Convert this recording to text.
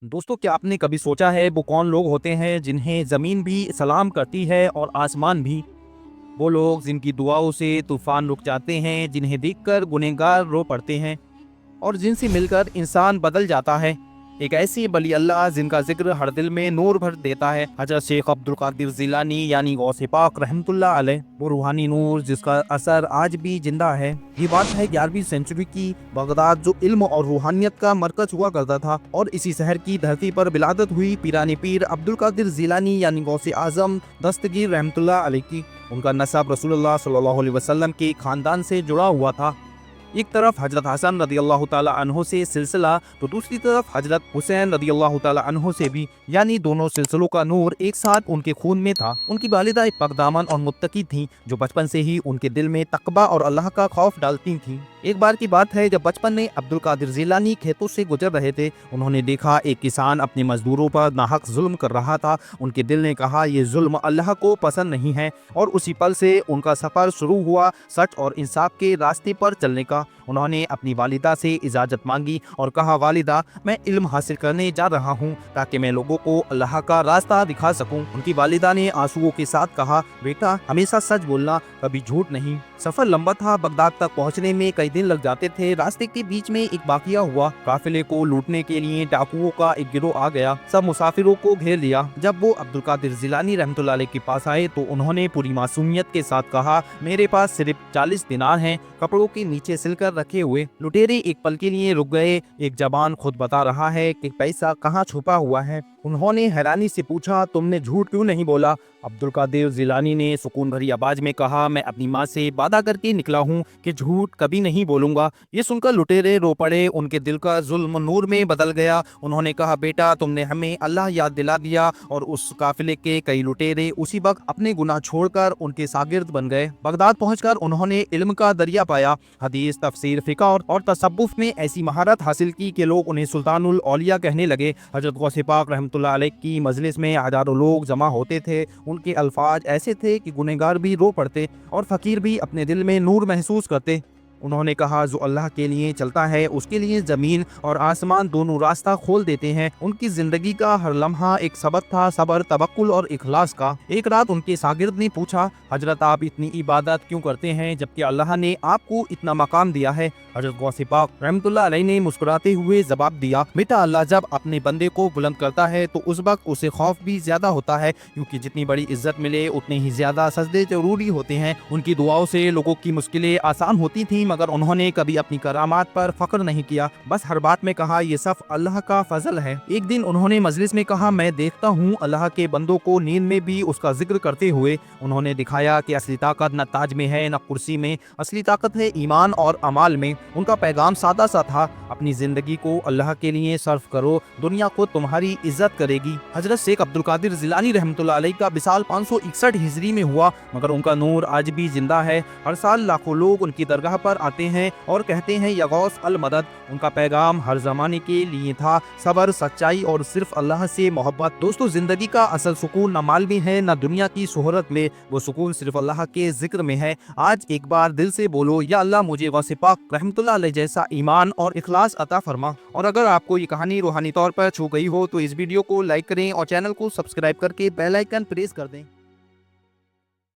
दोस्तों, क्या आपने कभी सोचा है वो कौन लोग होते हैं जिन्हें ज़मीन भी सलाम करती है और आसमान भी? वो लोग जिनकी दुआओं से तूफान रुक जाते हैं, जिन्हें देखकर गुनहगार रो पड़ते हैं और जिनसे मिलकर इंसान बदल जाता है। एक ऐसी वली अल्लाह जिनका जिक्र हर दिल में नूर भर देता है, हजरत शेख अब्दुल कादिर जिलानी यानी गौसे पाक रहमतुल्लाह अलैह। वो रूहानी नूर जिसका असर आज भी जिंदा है। ये बात है 11वीं सेंचुरी की बगदाद, जो इल्म और रूहानियत का मरकज हुआ करता था, और इसी शहर की धरती पर विलादत हुई पीरानी पीर अब्दुल कादिर जिलानी यानी गौसे आजम दस्तगीर रहमतुल्लाह अलैह की। उनका नसब रसूलुल्लाह सल्लल्लाहु अलैहि वसल्लम के खानदान से जुड़ा हुआ था। एक तरफ हजरत हसन रदी अल्लाह ताला अन्हो से सिलसिला, तो दूसरी तरफ हजरत हुसैन रदी अल्लाह ताला अन्हो से भी, यानी दोनों सिलसिलों का नूर एक साथ उनके खून में था। उनकी वालिदा एक पकदामन और मुत्तकी थीं, जो बचपन से ही उनके दिल में तकवा और अल्लाह का खौफ डालती थीं। एक बार की बात है, जब बचपन में अब्दुल कादिर जिलानी खेतों से गुजर रहे थे, उन्होंने देखा एक किसान अपने मजदूरों पर नाहक जुल्म कर रहा था। उनके दिल ने कहा, ये जुल्म अल्लाह को पसंद नहीं है, और उसी पल से उनका सफर शुरू हुआ सच और इंसाफ के रास्ते पर चलने का। उन्होंने अपनी वालिदा से इजाज़त मांगी और कहा, वालिदा, मैं इल्म हासिल करने जा रहा हूँ ताकि मैं लोगों को अल्लाह का रास्ता दिखा सकूँ। उनकी वालिदा ने आंसुओं के साथ कहा, बेटा, हमेशा सच बोलना, कभी झूठ नहीं। सफर लंबा था, बगदाद तक पहुंचने में कई दिन लग जाते थे। रास्ते के बीच में एक वाकया हुआ। काफिले को लूटने के लिए डाकुओं का एक गिरोह आ गया, सब मुसाफिरों को घेर लिया। जब वो अब्दुल कादिर जिलानी रहमतुल्लाह अलैह के पास आए तो उन्होंने पूरी मासूमियत के साथ कहा, मेरे पास सिर्फ 40 दिनार हैं, कपड़ों के नीचे सिलकर रखे हुए। लुटेरे एक पल के लिए रुक गए। एक जबान खुद बता रहा है कि पैसा कहाँ छुपा हुआ है। उन्होंने हैरानी से पूछा, तुमने झूठ क्यों नहीं बोला? अब्दुल कादिर जिलानी ने सुकून भरी आवाज में कहा, मैं अपनी माँ से वादा करके निकला हूँ कि झूठ कभी नहीं बोलूंगा। ये सुनकर लुटेरे रो पड़े। उनके दिल का जुल्म नूर में बदल गया। उन्होंने कहा, बेटा, तुमने हमें अल्लाह याद दिला दिया। और उस काफिले के कई लुटेरे उसी वक्त अपने गुनाह छोड़कर उनके शागिर्द बन गए। बगदाद पहुंचकर उन्होंने इल्म का दरिया पाया। हदीस, तफसीर, फिक़ह और तसव्वुफ में ऐसी महारत हासिल की कि लोग उन्हें सुल्तानुल औलिया कहने लगे। हजरत गौसे पाक रहमतुल्लाह अलैह की मजलिस में हजारों लोग जमा होते थे। उनके अल्फाज ऐसे थे कि गुनहगार भी रो पड़ते और फकीर भी अपने दिल में नूर महसूस करते। उन्होंने कहा, जो अल्लाह के लिए चलता है उसके लिए ज़मीन और आसमान दोनों रास्ता खोल देते हैं। उनकी ज़िंदगी का हर लम्हा एक सबक था, सब्र, तवक्कुल और इखलास का। एक रात उनके शागिर्द ने पूछा, हजरत, आप इतनी इबादत क्यों करते हैं जबकि अल्लाह ने आपको इतना मकाम दिया है? हजरत गौसे पाक रहमतुल्लाह अलैह ने मुस्कुराते हुए जवाब दिया, बेटा, अल्लाह जब अपने बंदे को बुलंद करता है तो उस वक्त उसे खौफ भी ज्यादा होता है, क्योंकि जितनी बड़ी इज्जत मिले उतने ही ज्यादा सजदे जरूरी होते हैं। उनकी दुआओं से लोगों की मुश्किलें आसान होती थीं, मगर उन्होंने कभी अपनी करामात पर फख्र नहीं किया। बस हर बात में कहा, यह सब अल्लाह का फजल है। एक दिन उन्होंने मजलिस में कहा, मैं देखता हूँ अल्लाह के बंदों को नींद में भी उसका जिक्र करते हुए। उन्होंने दिखाया कि असली ताकत न ताज में है, न कुर्सी में, असली ताकत है ईमान और अमाल में। उनका पैगाम सादा सा था, अपनी जिंदगी को अल्लाह के लिए सर्फ करो, दुनिया को तुम्हारी इज्जत करेगी। हजरत शेख अब्दुल कादिर जिलानी रहमतुल्लाह अलैह का विसाल 561 हिजरी में हुआ, मगर उनका नूर आज भी जिंदा है। हर साल लाखों लोग उनकी दरगाह पर आते हैं और कहते हैं, या गौस अल मदद। उनका पैगाम हर जमाने के लिए था, सबर, सच्चाई और सिर्फ अल्लाह से मोहब्बत। दोस्तों, जिंदगी का असल सुकून न माल में है, न दुनिया की शोहरत में, वो सुकून सिर्फ अल्लाह के जिक्र में है। आज एक बार दिल से बोलो, या अल्लाह, मुझे गौसे पाक रहमतुल्लाह अलैह जैसा ईमान और इखलास अता फरमा। और अगर आपको ये कहानी रूहानी तौर पर छू गई हो तो इस वीडियो को लाइक करें और चैनल को सब्सक्राइब करके बेल आइकन प्रेस कर दें।